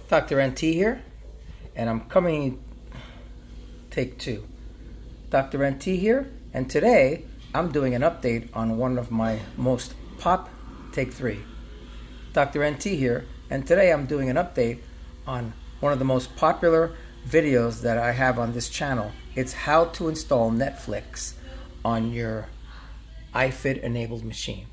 Dr. NT here, and I'm coming take two. Dr. NT here, and today I'm doing an update on one of my most take three. Dr. NT here, and today I'm doing an update on one of the most popular videos that I have on this channel. It's how to install Netflix on your iFit enabled machine.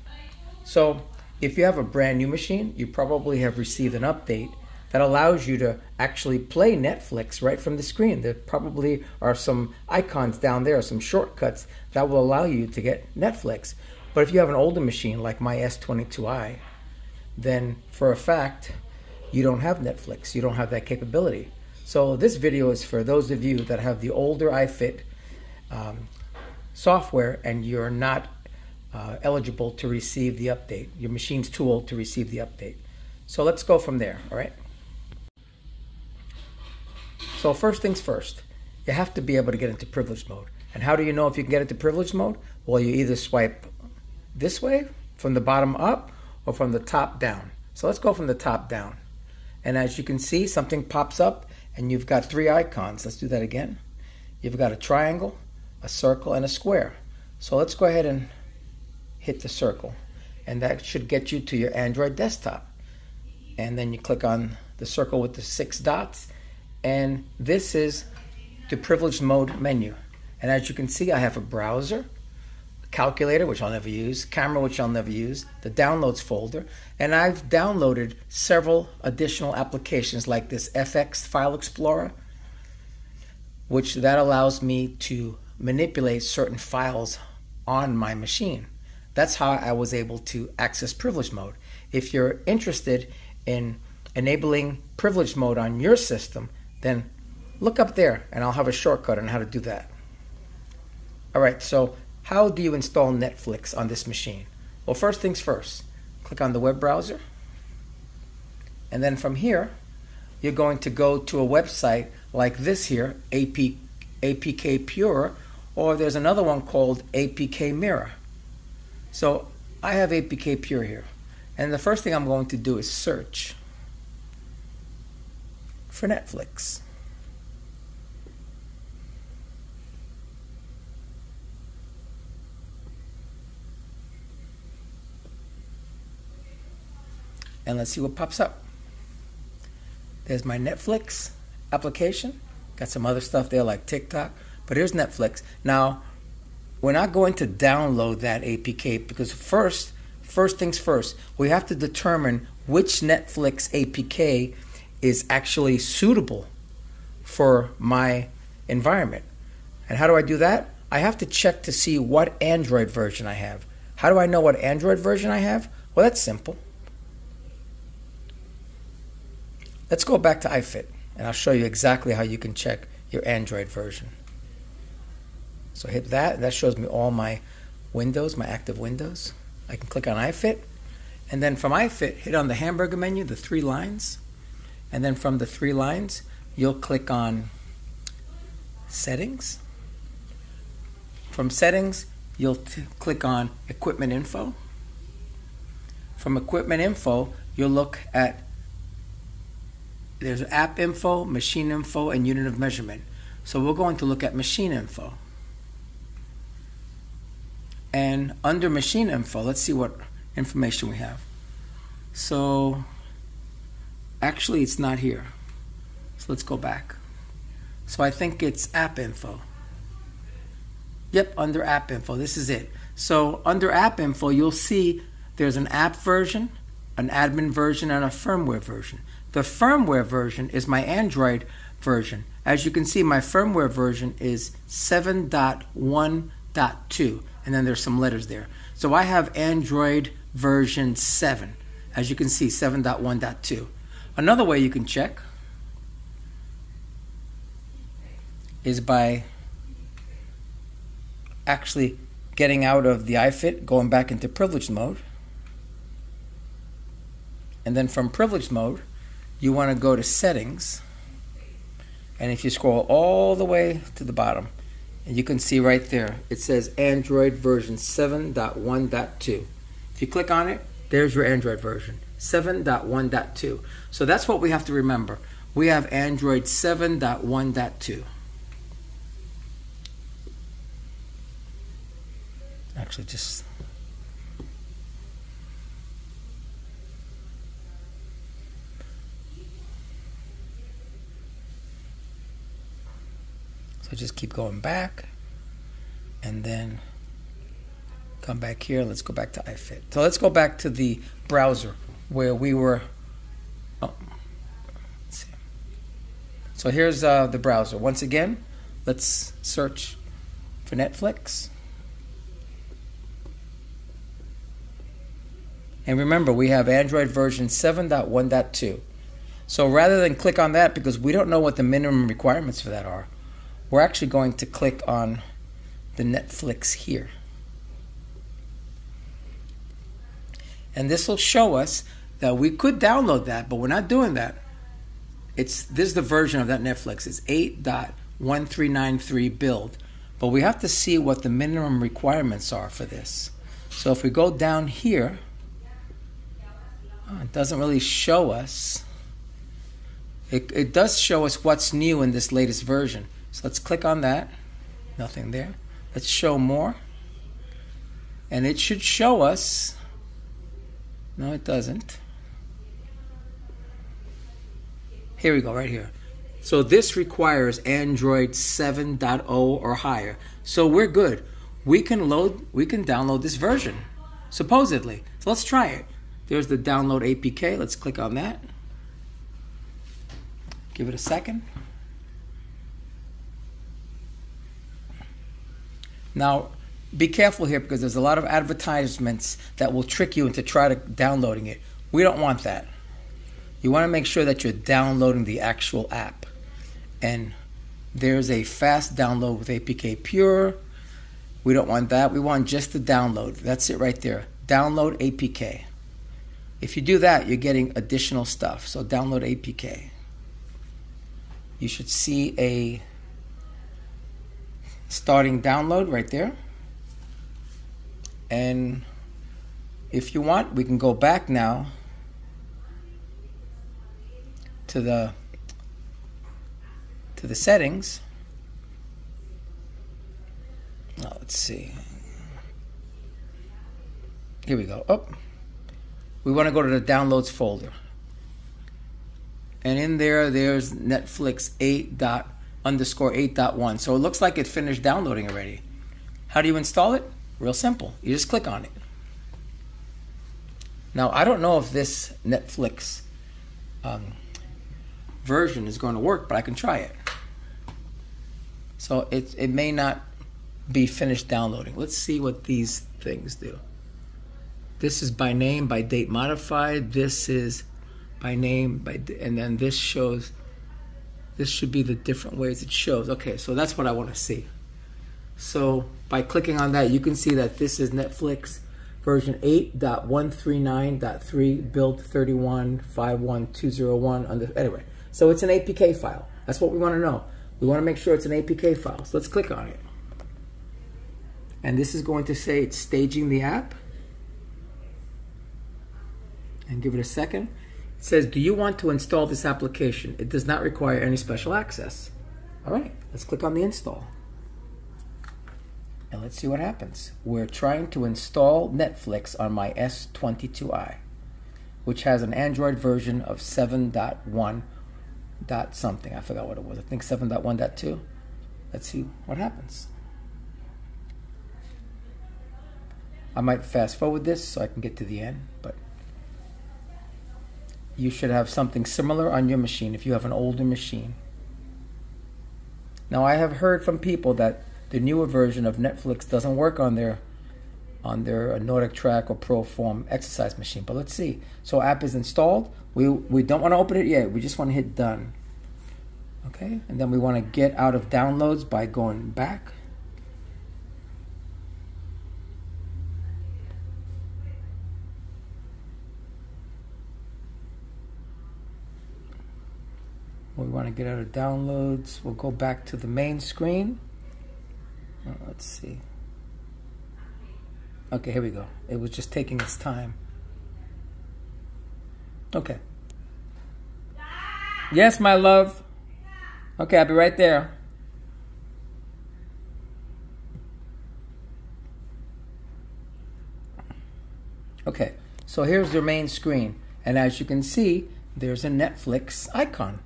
So if you have a brand new machine, you probably have received an update that allows you to actually play Netflix right from the screen. There probably are some icons down there, some shortcuts that will allow you to get Netflix. But if you have an older machine like my S22i, then for a fact, you don't have Netflix. You don't have that capability. So this video is for those of you that have the older iFit software and you're not eligible to receive the update. Your machine's too old to receive the update. So let's go from there, all right? So first things first, you have to be able to get into privilege mode. And how do you know if you can get into privilege mode? Well, you either swipe this way, from the bottom up, or from the top down. So let's go from the top down. And as you can see, something pops up and you've got three icons. Let's do that again. You've got a triangle, a circle, and a square. So let's go ahead and hit the circle. And that should get you to your Android desktop. And then you click on the circle with the 6 dots. And this is the privileged mode menu. And as you can see, I have a browser, calculator, which I'll never use, camera, which I'll never use, the downloads folder, and I've downloaded several additional applications like this FX File Explorer, which that allows me to manipulate certain files on my machine. That's how I was able to access privilege mode. If you're interested in enabling privilege mode on your system, then look up there and I'll have a shortcut on how to do that. All right, so how do you install Netflix on this machine? Well, first things first, click on the web browser. And then from here, you're going to go to a website like this here, APK Pure, or there's another one called APK Mirror. So I have APK Pure here. And the first thing I'm going to do is search for Netflix. And let's see what pops up. There's my Netflix application. Got some other stuff there like TikTok, but here's Netflix. Now, we're not going to download that APK because first things first, we have to determine which Netflix APK is actually suitable for my environment. And how do I do that? I have to check to see what Android version I have. How do I know what Android version I have? Well, that's simple. Let's go back to iFit, and I'll show you exactly how you can check your Android version. So hit that, and that shows me all my windows, my active windows. I can click on iFit, and then from iFit, hit on the hamburger menu, the 3 lines, and then from the 3 lines, you'll click on Settings. From Settings, you'll click on Equipment Info. From Equipment Info, you'll look at there's app info, machine info, and unit of measurement. So we're going to look at machine info. And under machine info, let's see what information we have. So actually it's not here. So let's go back. So I think it's app info. Yep, under app info, this is it. So under app info, you'll see there's an app version, an admin version, and a firmware version. The firmware version is my Android version. As you can see, my firmware version is 7.1.2, and then there's some letters there. So I have Android version 7. As you can see, 7.1.2. Another way you can check is by actually getting out of the iFit, going back into privileged mode. And then from privileged mode, you want to go to Settings, and if you scroll all the way to the bottom, and you can see right there, it says Android version 7.1.2. If you click on it, there's your Android version, 7.1.2. So that's what we have to remember. We have Android 7.1.2. Actually, just... So just keep going back. And then come back here. Let's go back to iFit. So let's go back to the browser where we were. Oh, let's see. So here's the browser. Once again, let's search for Netflix. And remember, we have Android version 7.1.2. So rather than click on that, because we don't know what the minimum requirements for that are, we're actually going to click on the Netflix here. And this will show us that we could download that, but we're not doing that. This is the version of that Netflix. It's 8.1393 build. But we have to see what the minimum requirements are for this. So if we go down here, it doesn't really show us. It does show us what's new in this latest version. So let's click on that. Nothing there. Let's show more. And it should show us. No, it doesn't. Here we go, right here. So this requires Android 7.0 or higher. So we're good. We can download this version, supposedly. So let's try it. There's the download APK. Let's click on that. Give it a second. Now, be careful here because there's a lot of advertisements that will trick you into downloading it. We don't want that. You want to make sure that you're downloading the actual app. And there's a fast download with APK Pure. We don't want that. We want just the download. That's it right there. Download APK. If you do that, you're getting additional stuff. So download APK. You should see a starting download right there. And if you want, we can go back now to the settings. Now, let's see. Here we go. Oh, we want to go to the downloads folder. And in there's Netflix 8._8.1. So it looks like it finished downloading already. How do you install it? Real simple. You just click on it. Now, I don't know if this Netflix version is going to work, but I can try it. So it may not be finished downloading. Let's see what these things do. This is by name, by date modified. This is by name, and then this shows. This should be the different ways it shows. Okay, so that's what I want to see. So by clicking on that, you can see that this is Netflix version 8.139.3 build 31.51201. Anyway, so it's an APK file. That's what we want to know. We want to make sure it's an APK file. So let's click on it. And this is going to say it's staging the app. And give it a second. It says, do you want to install this application? It does not require any special access. All right, let's click on the install. And let's see what happens. We're trying to install Netflix on my S22i, which has an Android version of 7.1 dot something. I forgot what it was. I think 7.1.2. Let's see what happens. I might fast forward this so I can get to the end, but you should have something similar on your machine if you have an older machine. Now, I have heard from people that the newer version of Netflix doesn't work on their NordicTrack or ProForm exercise machine, but let's see. So app is installed. We don't want to open it yet. We just want to hit done. Okay, and then we want to get out of downloads by going back. We want to get out of downloads. We'll go back to the main screen. Let's see. Okay, here we go. It was just taking its time. Okay. Yes, my love. Okay, I'll be right there. Okay, so here's the main screen. And as you can see, there's a Netflix icon.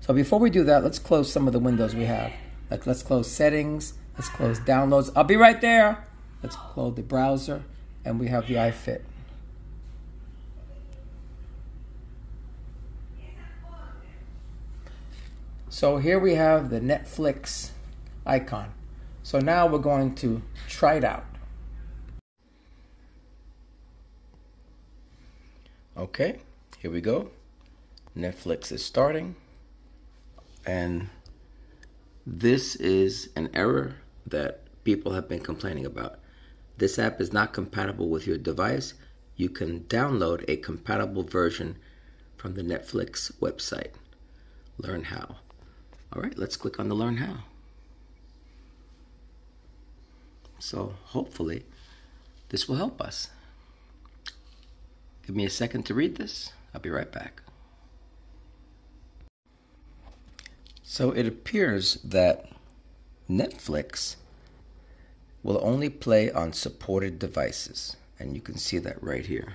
So before we do that, let's close some of the windows we have. Like, let's close settings. Let's close downloads. I'll be right there. Let's close the browser. And we have the iFit. So here we have the Netflix icon. So now we're going to try it out. Okay, here we go. Netflix is starting. And this is an error that people have been complaining about. This app is not compatible with your device. You can download a compatible version from the Netflix website. Learn how. All right, let's click on the Learn How. So hopefully this will help us. Give me a second to read this. I'll be right back. So it appears that Netflix will only play on supported devices. And you can see that right here.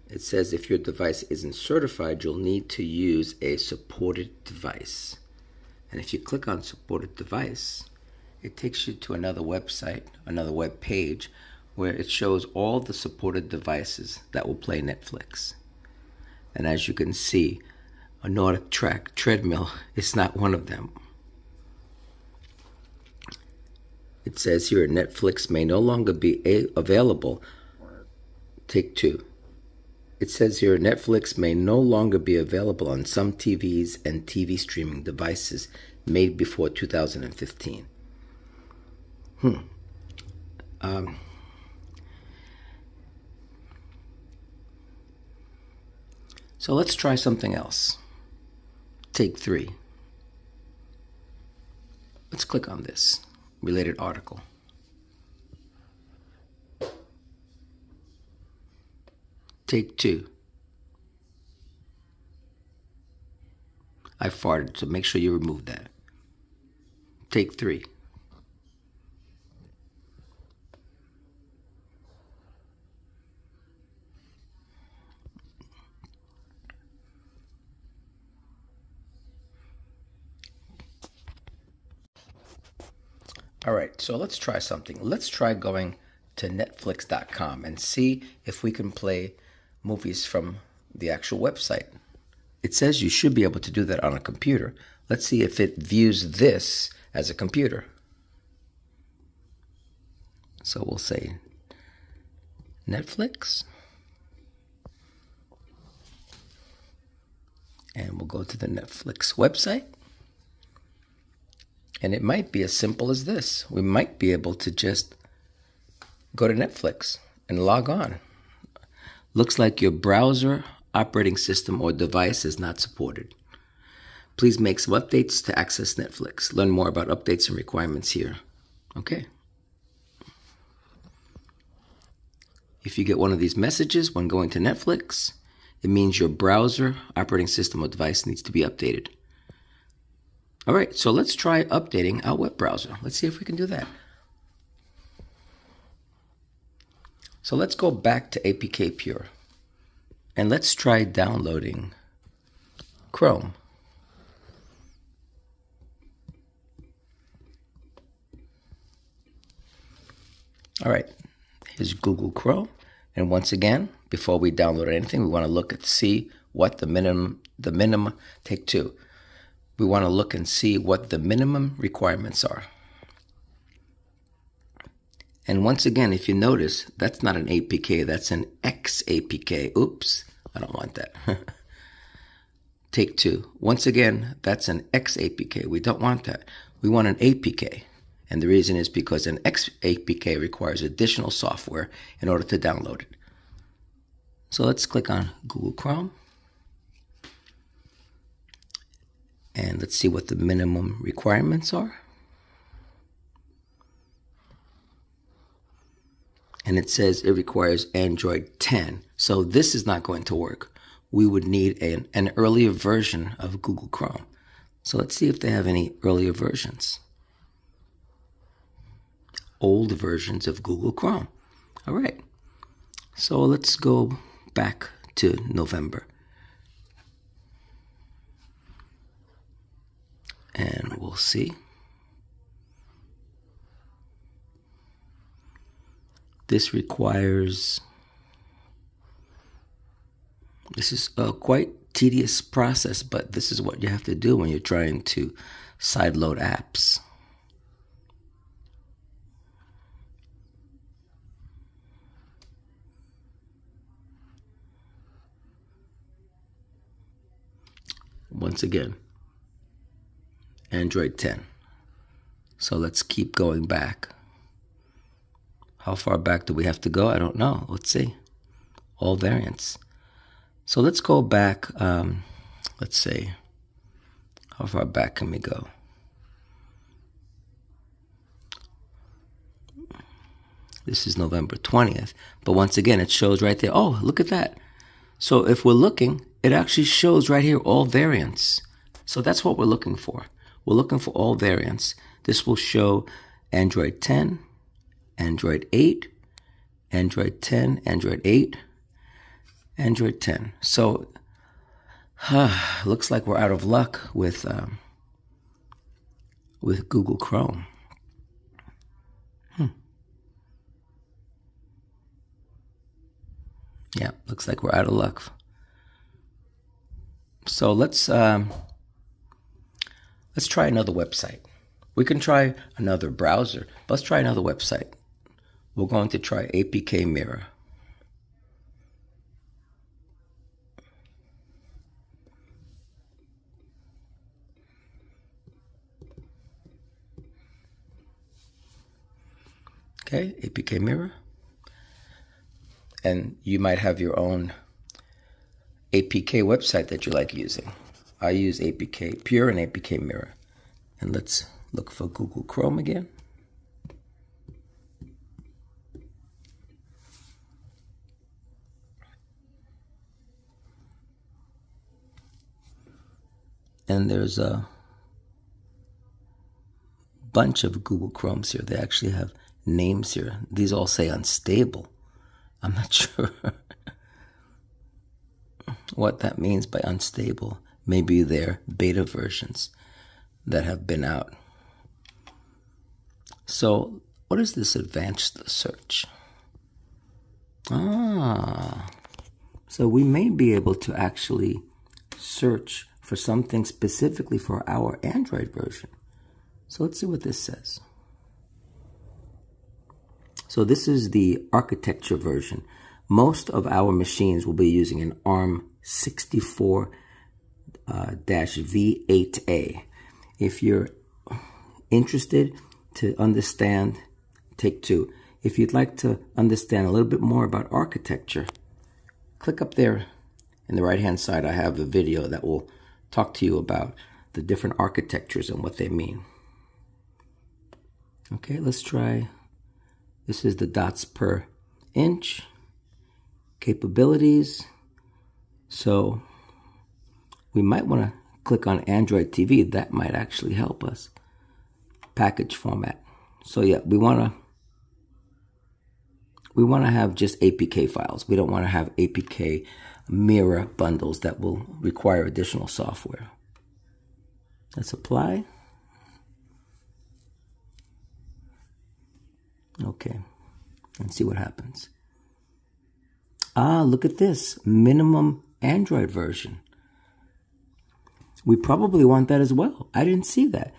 It says if your device isn't certified, you'll need to use a supported device. And if you click on supported device, it takes you to another website, another web page, where it shows all the supported devices that will play Netflix. And as you can see, a NordicTrack treadmill is not one of them. It says here, Netflix may no longer be available. Take 2. It says here, Netflix may no longer be available on some TVs and TV streaming devices made before 2015. So let's try something else. Take 3. Let's click on this related article. Take 2. I farted, so make sure you remove that. Take 3. All right, so let's try something. Let's try going to Netflix.com and see if we can play movies from the actual website. It says you should be able to do that on a computer. Let's see if it views this as a computer. So we'll say Netflix. And we'll go to the Netflix website. And it might be as simple as this. We might be able to just go to Netflix and log on. Looks like your browser, operating system, or device is not supported. Please make some updates to access Netflix. Learn more about updates and requirements here. Okay. If you get one of these messages when going to Netflix, it means your browser, operating system, or device needs to be updated. All right, so let's try updating our web browser. Let's see if we can do that. So let's go back to APK Pure. And let's try downloading Chrome. All right, here's Google Chrome. And once again, before we download anything, we want to look at see what the minimum, take 2. We want to look and see what the minimum requirements are. And once again, if you notice, that's not an APK, that's an XAPK. Oops, I don't want that. Take 2. Once again, that's an XAPK. We don't want that. We want an APK. And the reason is because an XAPK requires additional software in order to download it. So let's click on Google Chrome. And let's see what the minimum requirements are. And it says it requires Android 10. So this is not going to work. we would need an earlier version of Google Chrome. So let's see if they have any earlier versions. Old versions of Google Chrome. All right. So let's go back to November. And we'll see. This is a quite tedious process, but this is what you have to do when you're trying to sideload apps. Once again, Android 10. So let's keep going back. How far back do we have to go? I don't know. Let's see. All variants. So let's go back. Let's see. How far back can we go? This is November 20th. But once again, it shows right there. Oh, look at that. So if we're looking, it actually shows right here all variants. So that's what we're looking for. We're looking for all variants. This will show Android 10, Android 8, Android 10, Android 8, Android 10. So looks like we're out of luck with Google Chrome. Yeah, looks like we're out of luck. So let's try another website. We can try another browser, but let's try another website. We're going to try APK Mirror. Okay, APK Mirror. And you might have your own APK website that you like using. I use APK Pure and APK Mirror. And let's look for Google Chrome again. And there's a bunch of Google Chromes here. They actually have names here. These all say unstable. I'm not sure what that means by unstable. Maybe they're beta versions that have been out. So what is this advanced search? So we may be able to actually search for something specifically for our Android version. So let's see what this says. So this is the architecture version. Most of our machines will be using an ARM 64-V8A. If you're interested to understand, take two. If you'd like to understand a little bit more about architecture, click up there in the right-hand side. I have a video that will talk to you about the different architectures and what they mean. Okay, let's try. This is the dots per inch. Capabilities. So we might want to click on Android TV. That might actually help us. Package format. So yeah, we want to have just APK files. We don't want to have APK mirror bundles that will require additional software. Let's apply. Okay, and see what happens. Look at this. Minimum Android version. We probably want that as well. I didn't see that.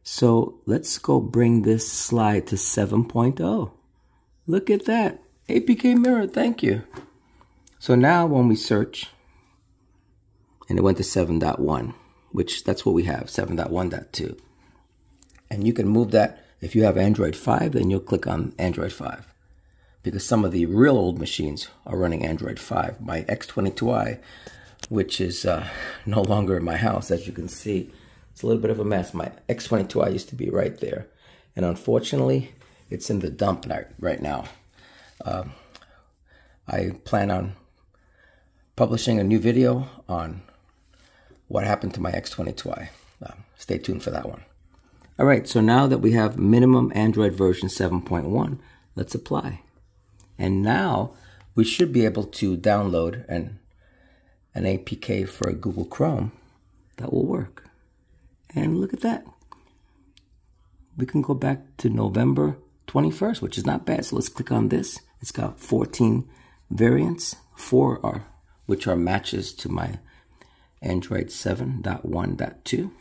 So let's go bring this slide to 7.0. Look at that. APK Mirror, thank you. So now when we search, and it went to 7.1, which that's what we have, 7.1.2. And you can move that. If you have Android 5, then you'll click on Android 5. Because some of the real old machines are running Android 5. My X22i, which is no longer in my house, as you can see, it's a little bit of a mess. My X22i used to be right there. And unfortunately, it's in the dump right now. I plan on publishing a new video on what happened to my X22i. Stay tuned for that one. All right, so now that we have minimum Android version 7.1, let's apply. And now we should be able to download an APK for Google Chrome that will work. And look at that. We can go back to November 21st, which is not bad. So let's click on this. It's got 14 variants, 4 are which are matches to my Android 7.1.2.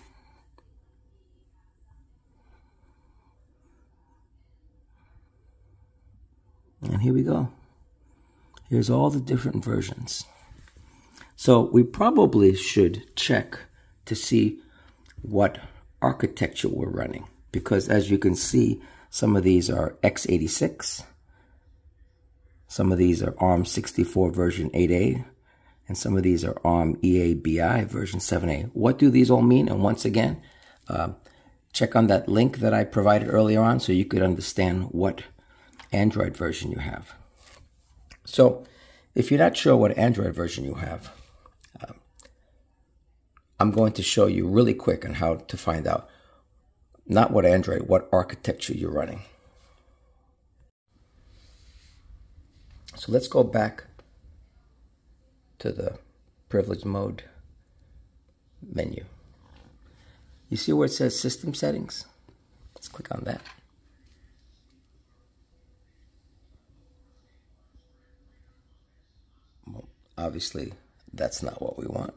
And here we go. Here's all the different versions. So we probably should check to see what architecture we're running, because as you can see, some of these are x86, some of these are ARM64 version 8A, and some of these are ARM EABI version 7A. What do these all mean? And once again, check on that link that I provided earlier on so you could understand what Android version you have. So if you're not sure what Android version you have, I'm going to show you really quick on how to find out not what Android, what architecture you're running. So let's go back to the privilege mode menu. You see where it says system settings? Let's click on that. Well, obviously, that's not what we want.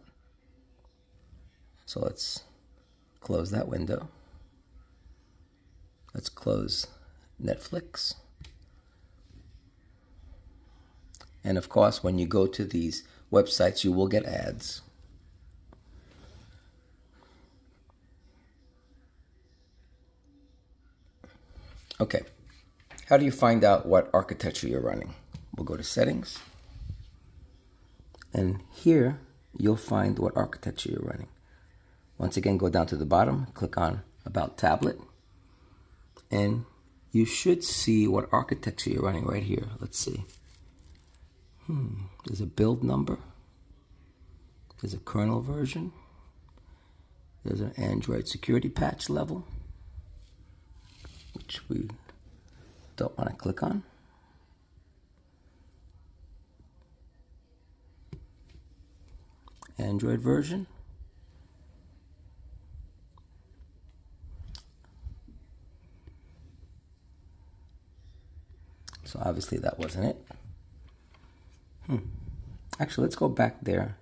So let's close that window. Let's close Netflix. And of course, when you go to these websites, you will get ads. Okay, how do you find out what architecture you're running? We'll go to settings. And here, you'll find what architecture you're running. Once again, go down to the bottom, click on About Tablet, and you should see what architecture you're running right here. Let's see. There's a build number. There's a kernel version. There's an Android security patch level, which we don't want to click on. Android version. So obviously that wasn't it. Actually, let's go back there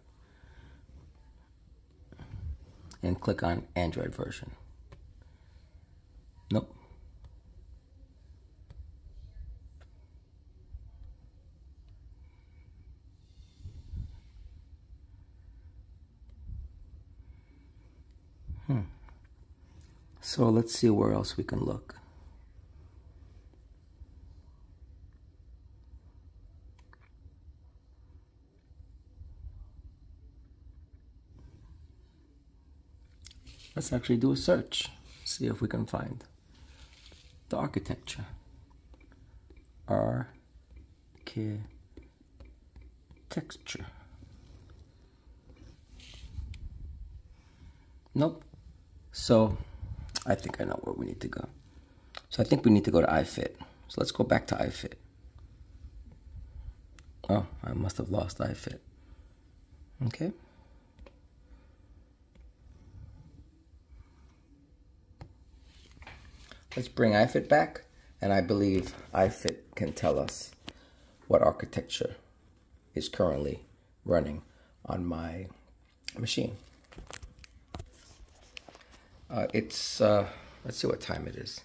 and click on Android version. Nope. So let's see where else we can look. Let's actually do a search, see if we can find the architecture. Architecture. Nope. So I think I know where we need to go. So I think we need to go to iFit. So let's go back to iFit. Oh, I must have lost iFit. Okay. Let's bring iFit back, and I believe iFit can tell us what architecture is currently running on my machine. Let's see what time it is.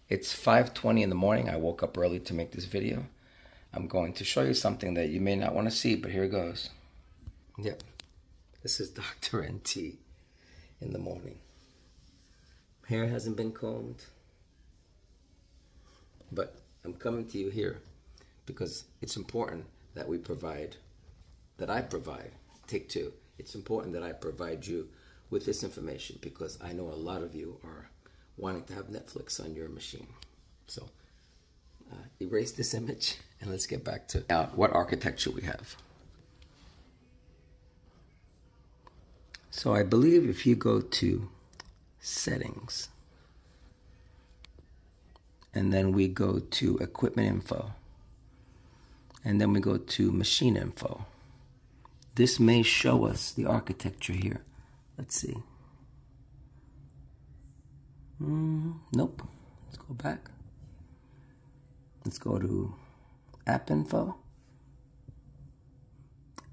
It's 5:20 in the morning. I woke up early to make this video. I'm going to show you something that you may not want to see, but here it goes. Yep, this is Dr. NT in the morning. Hair hasn't been combed. But I'm coming to you here because it's important that we provide, that I provide, take two. It's important that I provide you with this information because I know a lot of you are wanting to have Netflix on your machine. So erase this image and let's get back to what architecture we have. So I believe if you go to settings, and then we go to equipment info, and then we go to machine info, this may show us the architecture here. Let's see. Nope. Let's go back. Let's go to app info.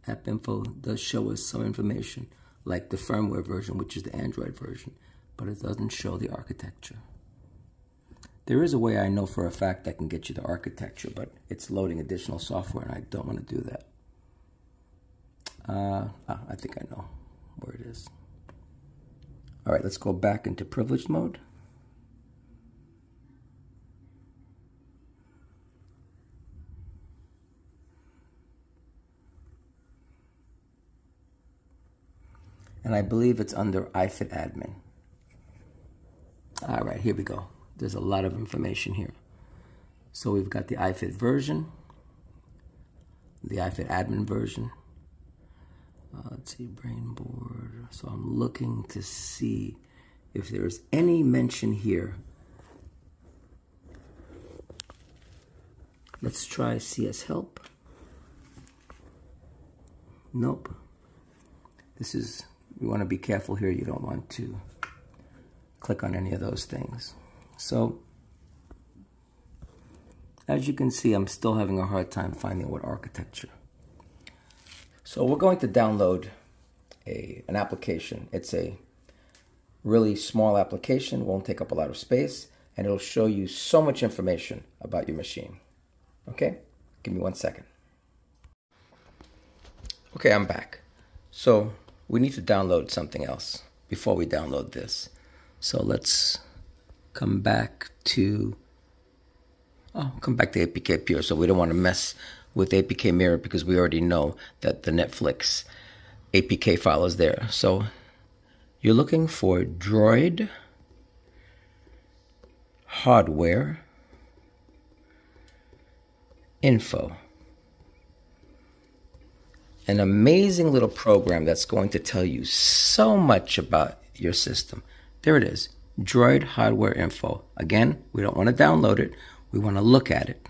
App info does show us some information, like the firmware version, which is the Android version, but it doesn't show the architecture. There is a way I know for a fact that can get you the architecture, but it's loading additional software and I don't want to do that. I think I know where it is. All right, let's go back into privileged mode. And I believe it's under iFit admin. All right, here we go. There's a lot of information here. So we've got the iFit version, the iFit admin version. Let's see, brainboard. So I'm looking to see if there's any mention here. Let's try CS help. Nope. This is, you want to be careful here. You don't want to click on any of those things. So, as you can see, I'm still having a hard time finding what architecture. So we're going to download an application. It's a really small application, won't take up a lot of space, and it'll show you so much information about your machine. Okay, give me 1 second. Okay, I'm back. So we need to download something else before we download this. So let's come back to APK Pure. So we don't want to mess with APK Mirror because we already know that the Netflix APK file is there. So you're looking for Droid hardware info. An amazing little program that's going to tell you so much about your system. There it is, Droid hardware info. Again, we don't want to download it. We want to look at it.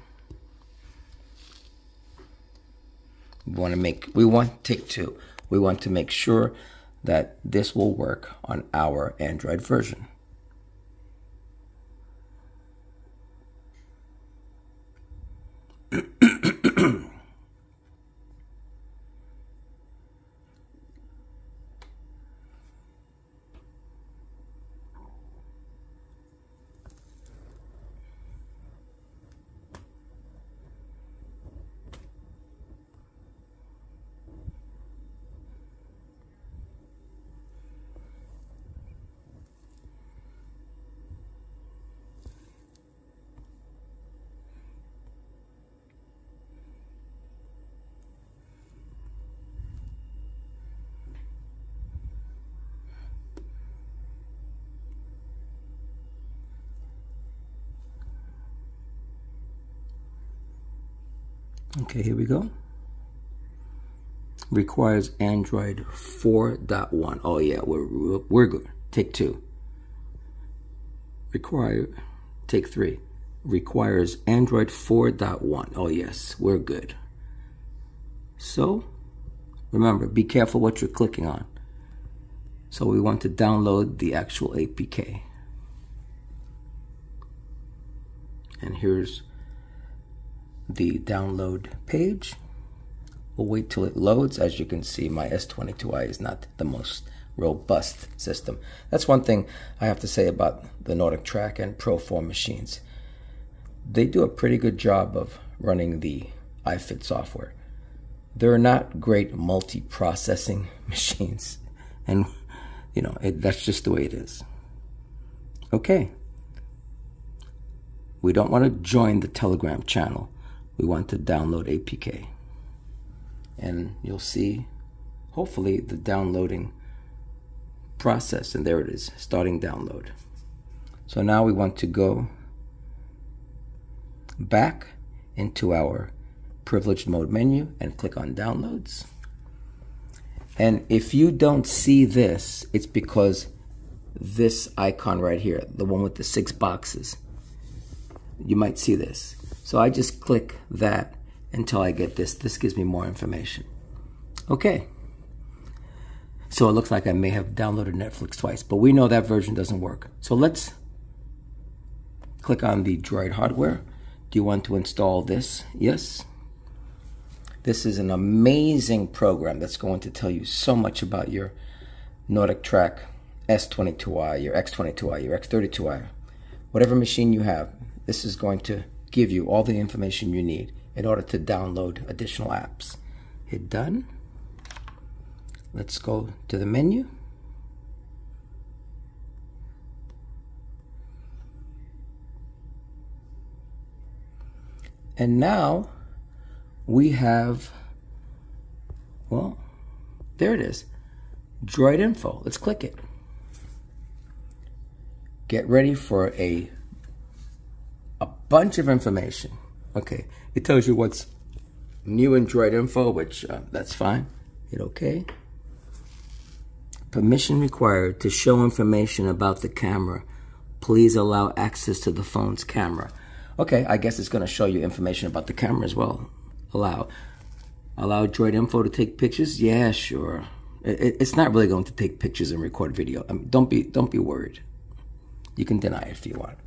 We want take two. We want to make sure that this will work on our Android version. Okay, here we go. Requires Android 4.1. Oh yeah, we're good. Take two. Take three. Requires Android 4.1. Oh yes, we're good. So, remember, be careful what you're clicking on. So we want to download the actual APK. And here's the download page. We'll wait till it loads. As you can see, my S22i is not the most robust system. That's one thing I have to say about the NordicTrack and Proform machines. They do a pretty good job of running the iFit software. They're not great multi-processing machines, and you know, that's just the way it is. Okay, we don't want to join the Telegram channel. We want to download APK. And you'll see, hopefully, the downloading process. And there it is, starting download. So now we want to go back into our privileged mode menu and click on downloads. And if you don't see this, it's because this icon right here, the one with the 6 boxes, you might see this. So I just click that until I get this. This gives me more information. Okay. So it looks like I may have downloaded Netflix twice, but we know that version doesn't work. So let's click on the Droid hardware. Do you want to install this? Yes. This is an amazing program that's going to tell you so much about your NordicTrack S22i, your X22i, your X32i, whatever machine you have. This is going to give you all the information you need in order to download additional apps. Hit done. Let's go to the menu. And now we have, well, there it is, Droid Info. Let's click it. Get ready for a bunch of information. Okay, it tells you what's new in Droid Info, which that's fine. Hit OK. Permission required to show information about the camera. Please allow access to the phone's camera. Okay, I guess it's going to show you information about the camera as well. Allow Droid Info to take pictures. Yeah, sure. It's not really going to take pictures and record video. I mean, don't be worried. You can deny it if you want.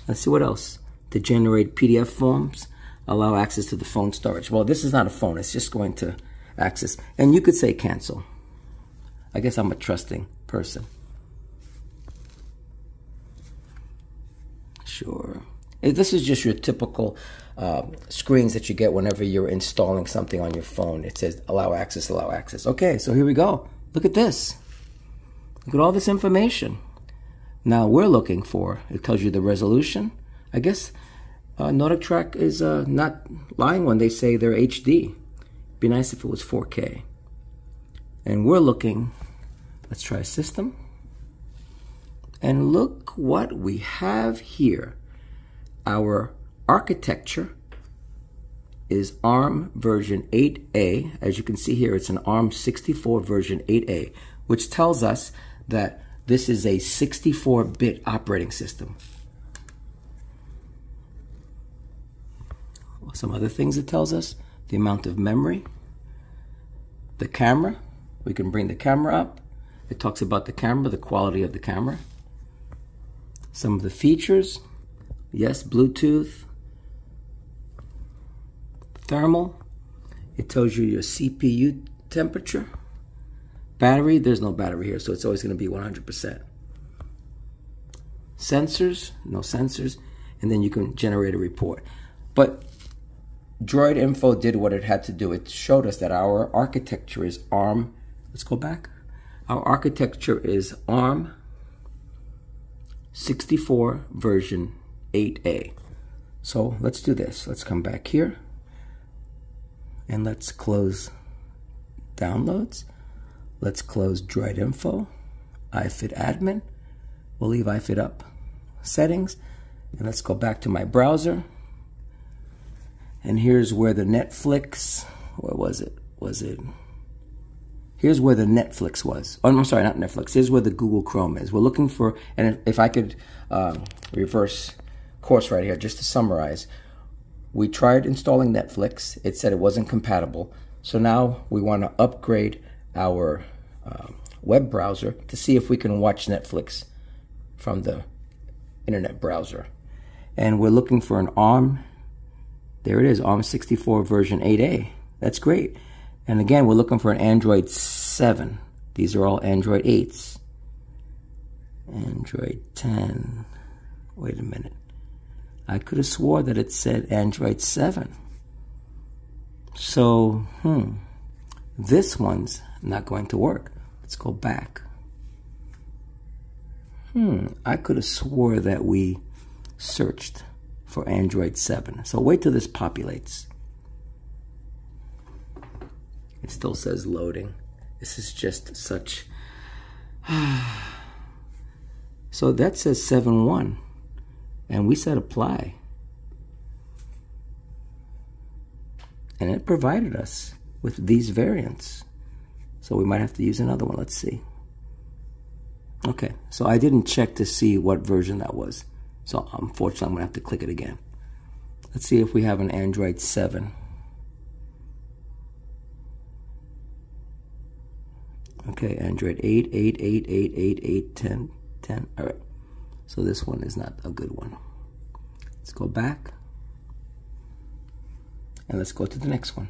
Let's see what else. To generate PDF forms, allow access to the phone storage. Well, this is not a phone. It's just going to access. And you could say cancel. I guess I'm a trusting person. Sure. This is just your typical screens that you get whenever you're installing something on your phone. It says allow access, allow access. Okay, so here we go. Look at this. Look at all this information. Now we're looking for, it tells you the resolution. I guess NordicTrack is not lying when they say they're HD. Be nice if it was 4K. And we're looking, let's try system. And look what we have here. Our architecture is ARM version 8A. As you can see here, it's an ARM 64 version 8A, which tells us that this is a 64-bit operating system. Some other things it tells us: the amount of memory, the camera. We can bring the camera up. It talks about the camera, the quality of the camera. Some of the features. Yes, Bluetooth. Thermal. It tells you your CPU temperature. Battery, there's no battery here, so it's always going to be 100%. Sensors, no sensors. And then you can generate a report. But Droid Info did what it had to do. It showed us that our architecture is ARM. Let's go back. Our architecture is ARM 64 version 8A. So let's do this. Let's come back here and let's close downloads. Let's close Droid Info, iFit admin. We'll leave iFit up. Settings. And let's go back to my browser. And here's where the Netflix, where was it? Here's where the Netflix was. Oh, I'm sorry, not Netflix. Here's where the Google Chrome is. We're looking for, and if I could reverse course right here, just to summarize. We tried installing Netflix. It said it wasn't compatible. So now we want to upgrade our web browser to see if we can watch Netflix from the internet browser. And we're looking for an ARM. There it is, ARM 64 version 8A. That's great. And again, we're looking for an Android 7. These are all Android 8s. Android 10. Wait a minute. I could have swore that it said Android 7. So, this one's not going to work. Let's go back. I could have swore that we searched for Android 7. So wait till this populates. It still says loading. This is just such... So that says 7.1. And we said apply. And it provided us with these variants. So we might have to use another one. Let's see. Okay, so I didn't check to see what version that was. So unfortunately, I'm going to have to click it again. Let's see if we have an Android 7. Okay, Android 8, 8, 8, 8, 8, 8, 10, 10. All right, so this one is not a good one. Let's go back. And let's go to the next one.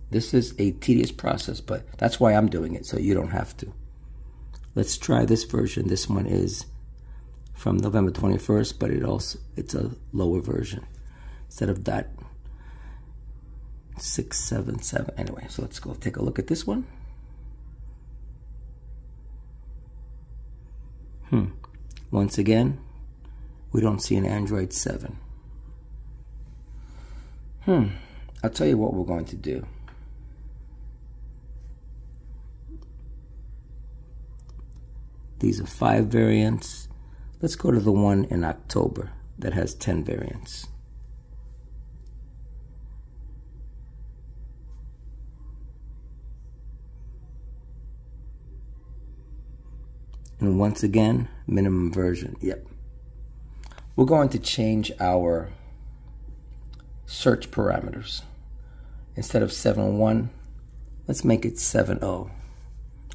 This is a tedious process, but that's why I'm doing it, so you don't have to. Let's try this version. This one is from November 21st, but it's a lower version. Instead of that 677. Anyway, so let's go take a look at this one. Once again, we don't see an Android 7. I'll tell you what we're going to do. These are 5 variants. Let's go to the one in October that has 10 variants. And once again, minimum version. Yep. We're going to change our search parameters. Instead of 7.1, let's make it 7.0.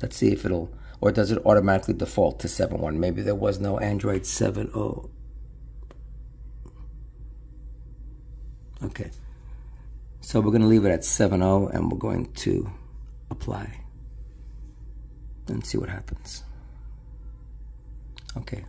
Let's see if it'll, or does it automatically default to 7.1? Maybe there was no Android 7.0. Okay. So we're going to leave it at 7.0 and we're going to apply and see what happens. Okay.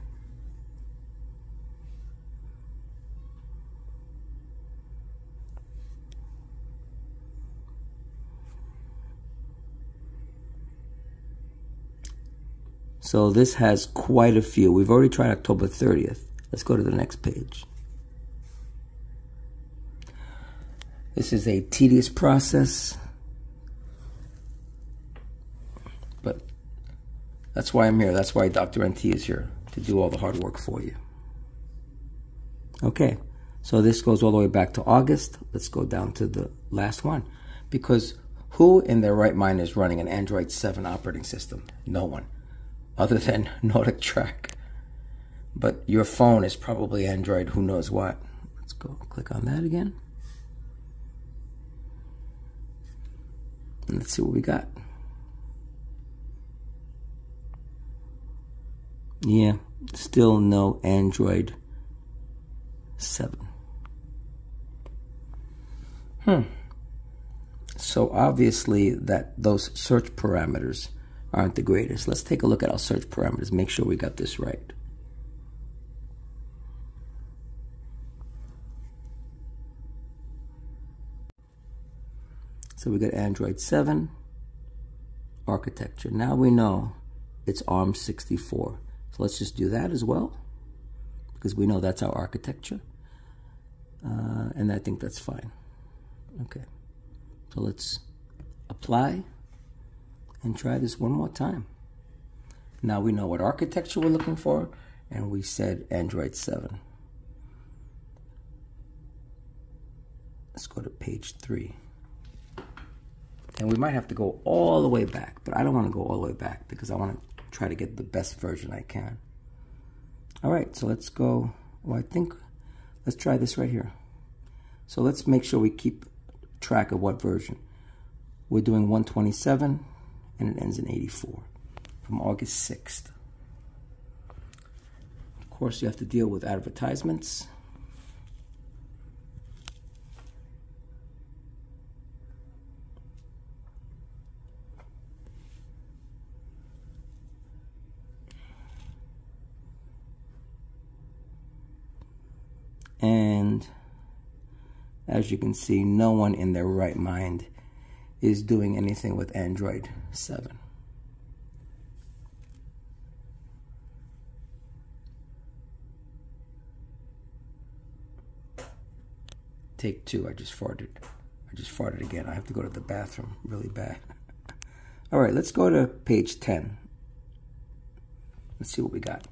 So this has quite a few. We've already tried October 30th. Let's go to the next page. This is a tedious process, but that's why I'm here. That's why Dr. NT is here, to do all the hard work for you. Okay, so this goes all the way back to August. Let's go down to the last one. Because who in their right mind is running an Android 7 operating system? No one, other than NordicTrack. But your phone is probably Android, who knows what. Let's go click on that again. And let's see what we got. Yeah, still no Android 7. So obviously those search parameters aren't the greatest. Let's take a look at our search parameters, make sure we got this right. So we got Android 7, architecture. Now we know it's ARM64. So let's just do that as well, because we know that's our architecture. And I think that's fine. Okay, so let's apply and try this one more time. Now we know what architecture we're looking for, and we said Android 7. Let's go to page 3. And we might have to go all the way back, but I don't want to go all the way back because I want to try to get the best version I can. All right, so let's go. Well, let's try this right here. So let's make sure we keep track of what version. We're doing 127, and it ends in 84 from August 6th. Of course, you have to deal with advertisements. And as you can see, no one in their right mind is doing anything with Android 7. Take 2, I just farted. I just farted again. I have to go to the bathroom really bad. All right, let's go to page 10. Let's see what we got.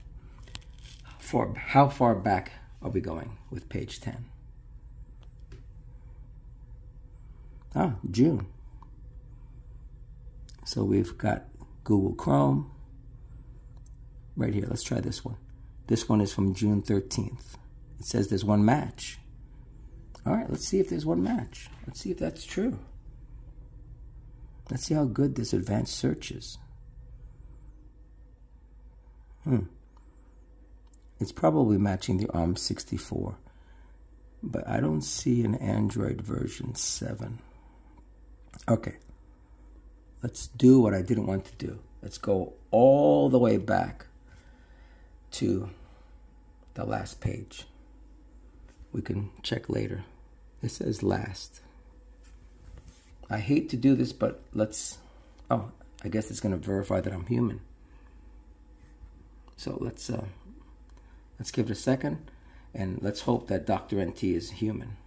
How far back are we going with page 10? June. So we've got Google Chrome right here. Let's try this one. This one is from June 13th. It says there's one match. All right, let's see if there's one match. Let's see if that's true. Let's see how good this advanced search is. It's probably matching the ARM64, but I don't see an Android version 7. Okay, let's do what I didn't want to do. Let's go all the way back to the last page. We can check later. It says last. I hate to do this, but let's, I guess it's going to verify that I'm human. So let's give it a second, and let's hope that Dr. NT is human.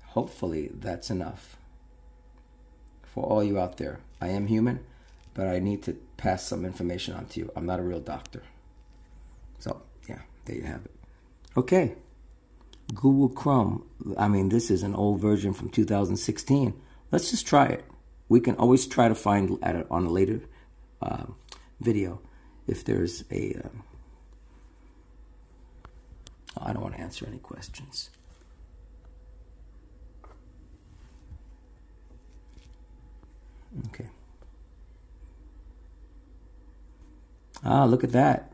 Hopefully that's enough. For all you out there, I am human, but I need to pass some information on to you. I'm not a real doctor. So, yeah, there you have it. Okay, Google Chrome. I mean, this is an old version from 2016. Let's just try it. We can always try to find on a later video if there's a... I don't want to answer any questions. Okay. Look at that.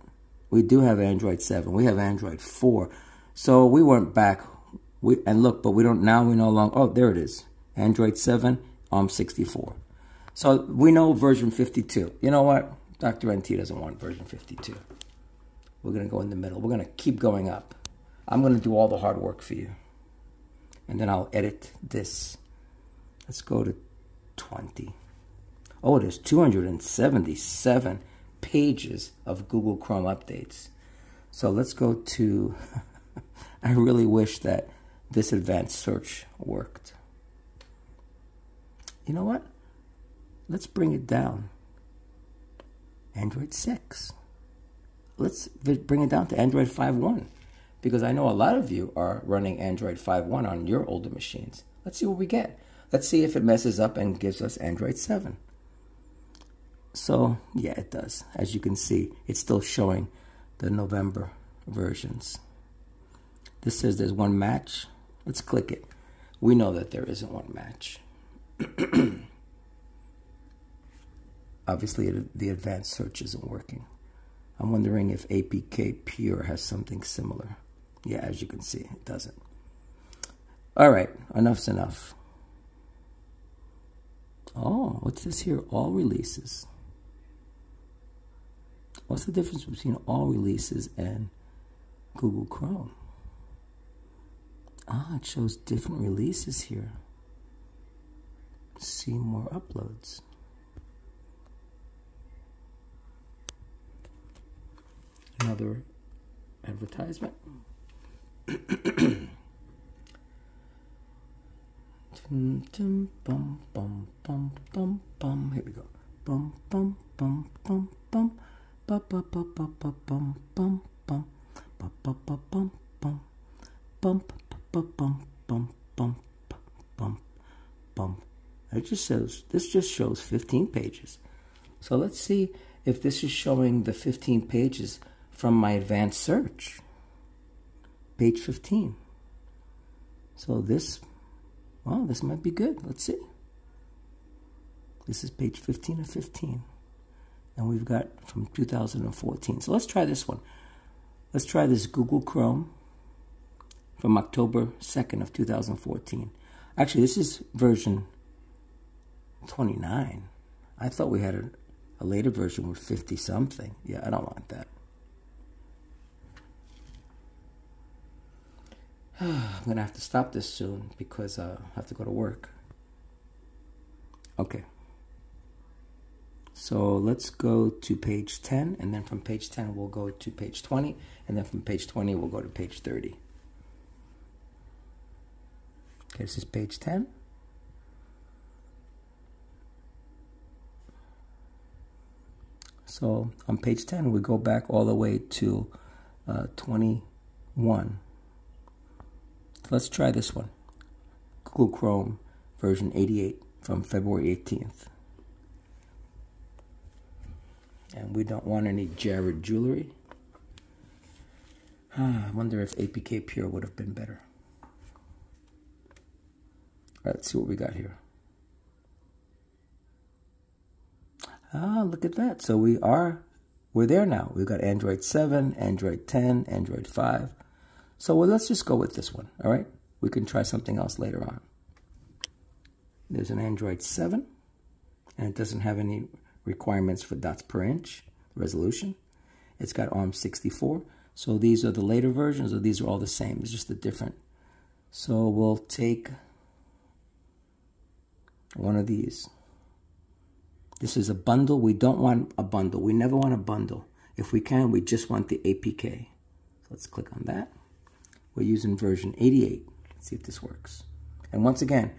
We do have Android 7. We have Android 4. So we weren't back. And look, but we don't, now we no longer, oh, there it is. Android 7, ARM64. So we know version 52. You know what? Dr. NT doesn't want version 52. We're going to go in the middle. We're going to keep going up. I'm going to do all the hard work for you. And then I'll edit this. Let's go to 20. Oh, there's 277 pages of Google Chrome updates. So let's go to, I really wish that this advanced search worked. You know what? Let's bring it down. Android 6. Let's bring it down to Android 5.1, because I know a lot of you are running Android 5.1 on your older machines. Let's see what we get. Let's see if it messes up and gives us Android 7. So, yeah, it does. As you can see, it's still showing the November versions. This says there's one match. Let's click it. We know that there isn't one match. Obviously, the advanced search isn't working. I'm wondering if APK Pure has something similar. Yeah, as you can see, it doesn't. All right, enough's enough. Oh, what's this here? All releases. What's the difference between all releases and Google Chrome? It shows different releases here. See more uploads. Another advertisement. Bum, bum, bum, bum, bum. Here we go. Bum, bum, bum, bum, bum. Ba ba ba ba ba bum bum bum. Ba ba ba bum bum. Bum ba bum bum bum bum bum. It just shows, this just shows 15 pages. So let's see if this is showing the 15 pages from my advanced search. Page 15. So this, well, this might be good. Let's see. This is page 15 of 15. And we've got from 2014. So let's try this one. Let's try this Google Chrome from October 2nd of 2014. Actually, this is version 29. I thought we had a later version with 50 something. Yeah, I don't want that. I'm going to have to stop this soon because I have to go to work. Okay. So let's go to page 10, and then from page 10 we'll go to page 20, and then from page 20 we'll go to page 30. Okay, this is page 10. So on page 10 we go back all the way to 21. Let's try this one. Google Chrome version 88 from February 18th. And we don't want any Jared jewelry. I wonder if APK Pure would have been better. All right, let's see what we got here. Look at that. So we're there now. We've got Android 7, Android 10, Android 5. So let's just go with this one, all right? We can try something else later on. There's an Android 7, and it doesn't have any requirements for dots per inch resolution. It's got ARM64. So these are the later versions, or these are all the same. It's just the different. So we'll take one of these. This is a bundle. We don't want a bundle. We never want a bundle. If we can, we just want the APK. So let's click on that. We're using version 88. Let's see if this works. And once again,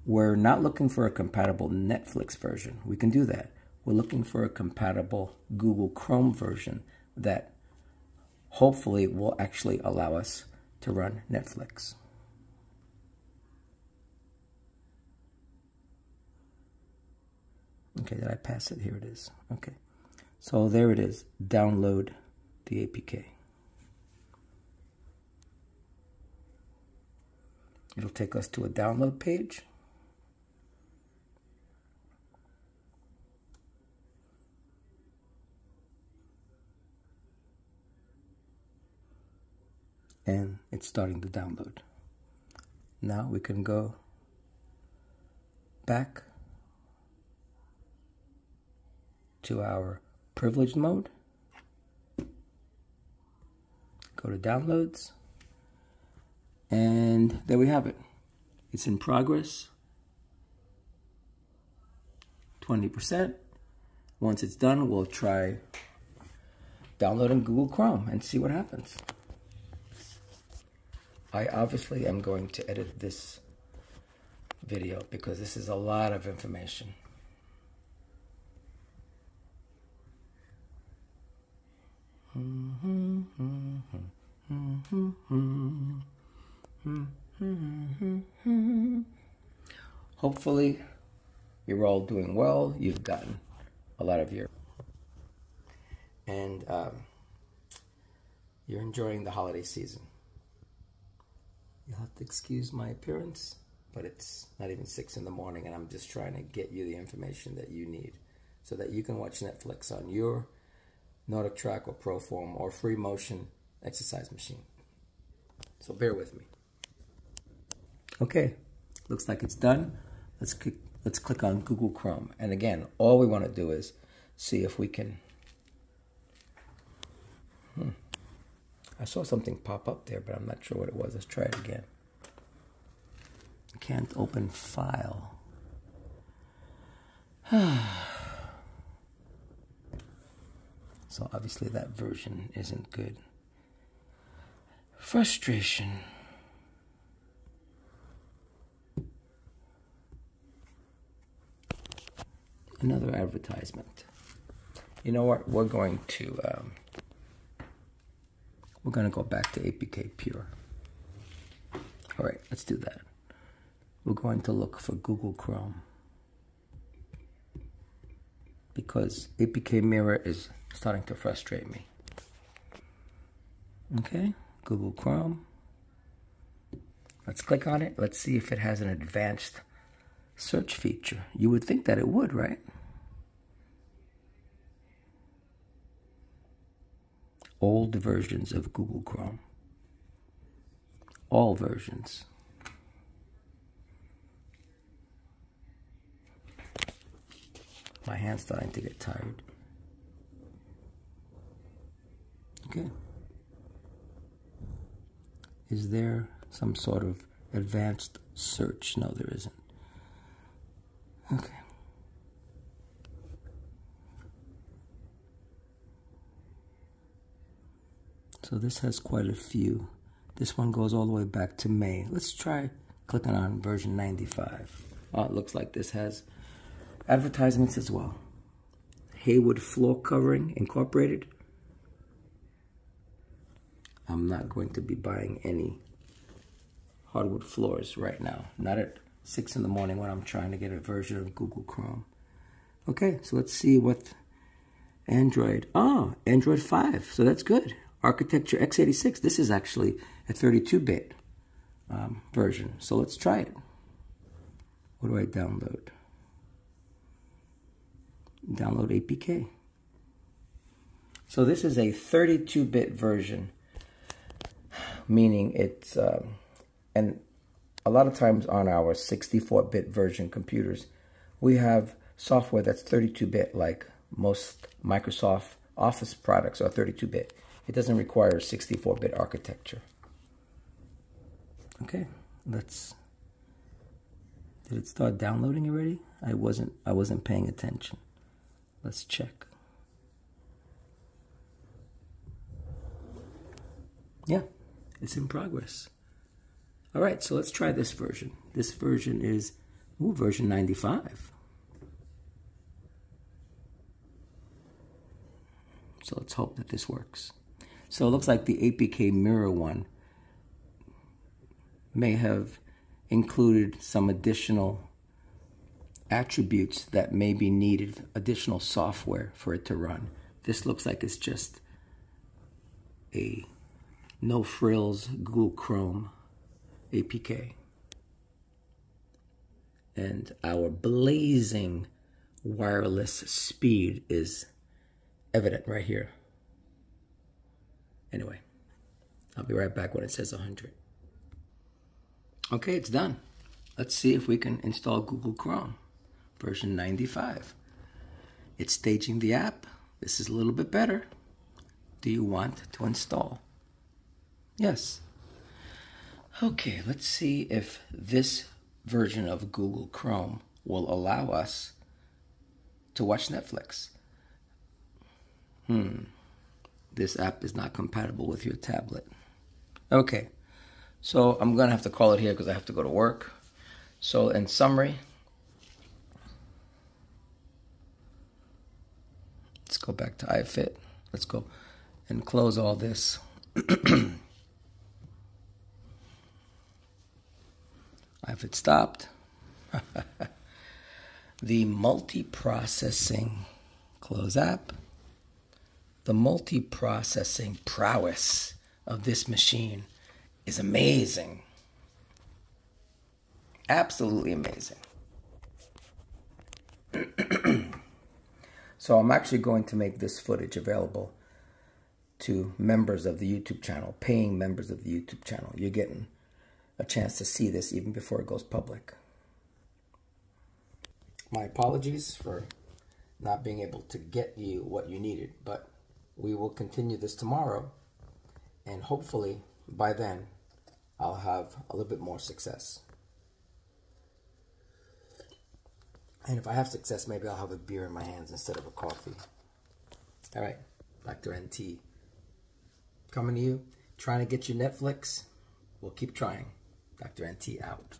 we're not looking for a compatible Netflix version. We can do that. We're looking for a compatible Google Chrome version that hopefully will actually allow us to run Netflix. Okay, did I pass it? Here it is. Okay. So there it is. Download the APK. It'll take us to a download page. And it's starting to download. Now we can go back to our privileged mode. Go to downloads. And there we have it. It's in progress. 20%. Once it's done, we'll try downloading Google Chrome and see what happens. I obviously am going to edit this video because this is a lot of information. Hopefully you're all doing well. You've gotten a lot of your and you're enjoying the holiday season. You'll have to excuse my appearance, but it's not even 6 in the morning and I'm just trying to get you the information that you need so that you can watch Netflix on your NordicTrack or Proform or free motion exercise machine. So bear with me. Okay, looks like it's done. Let's click on Google Chrome. And again, all we want to do is see if we can... I saw something pop up there, but I'm not sure what it was. Let's try it again. Can't open file. So obviously that version isn't good. Frustration. Another advertisement. You know what? We're going to go back to APK Pure. All right, let's do that. We're going to look for Google Chrome because APK Mirror is starting to frustrate me. Okay, Google Chrome. Let's click on it. Let's see if it has an advanced search feature. You would think that it would, right? Old versions of Google Chrome. All versions. My hand's starting to get tired. Okay. Is there some sort of advanced search? No, there isn't. Okay. So this has quite a few. This one goes all the way back to May. Let's try clicking on version 95. Oh, it looks like this has advertisements as well. Haywood Floor Covering Incorporated. I'm not going to be buying any hardwood floors right now. Not at 6 in the morning when I'm trying to get a version of Google Chrome. Okay, so let's see what Android. Oh, Android 5. So that's good. Architecture x86. This is actually a 32-bit version. So let's try it. What do I download? Download APK. So this is a 32-bit version, meaning it's, and a lot of times on our 64-bit version computers, we have software that's 32-bit, like most Microsoft Office products are 32-bit. It doesn't require a 64-bit architecture. Okay, let's, did it start downloading already? I wasn't paying attention. Let's check. Yeah, it's in progress. All right, so let's try this version. This version is version 95. So let's hope that this works. So it looks like the APK mirror one may have included some additional attributes that may be needed, additional software for it to run. This looks like it's just a no frills Google Chrome APK. And our blazing wireless speed is evident right here. Anyway, I'll be right back when it says 100. Okay, it's done. Let's see if we can install Google Chrome version 95. It's staging the app. This is a little bit better. Do you want to install? Yes. Okay, let's see if this version of Google Chrome will allow us to watch Netflix. This app is not compatible with your tablet. Okay, so I'm gonna have to call it here because I have to go to work. So in summary, let's go back to iFit. Let's go and close all this. iFit stopped. The multi-processing, close app. The multi-processing prowess of this machine is amazing. Absolutely amazing. So I'm actually going to make this footage available to members of the YouTube channel, paying members of the YouTube channel. You're getting a chance to see this even before it goes public. My apologies for not being able to get you what you needed, but we will continue this tomorrow, and hopefully by then I'll have a little bit more success. And if I have success, maybe I'll have a beer in my hands instead of a coffee. All right, Dr. NT coming to you, trying to get you Netflix. We'll keep trying. Dr. NT out.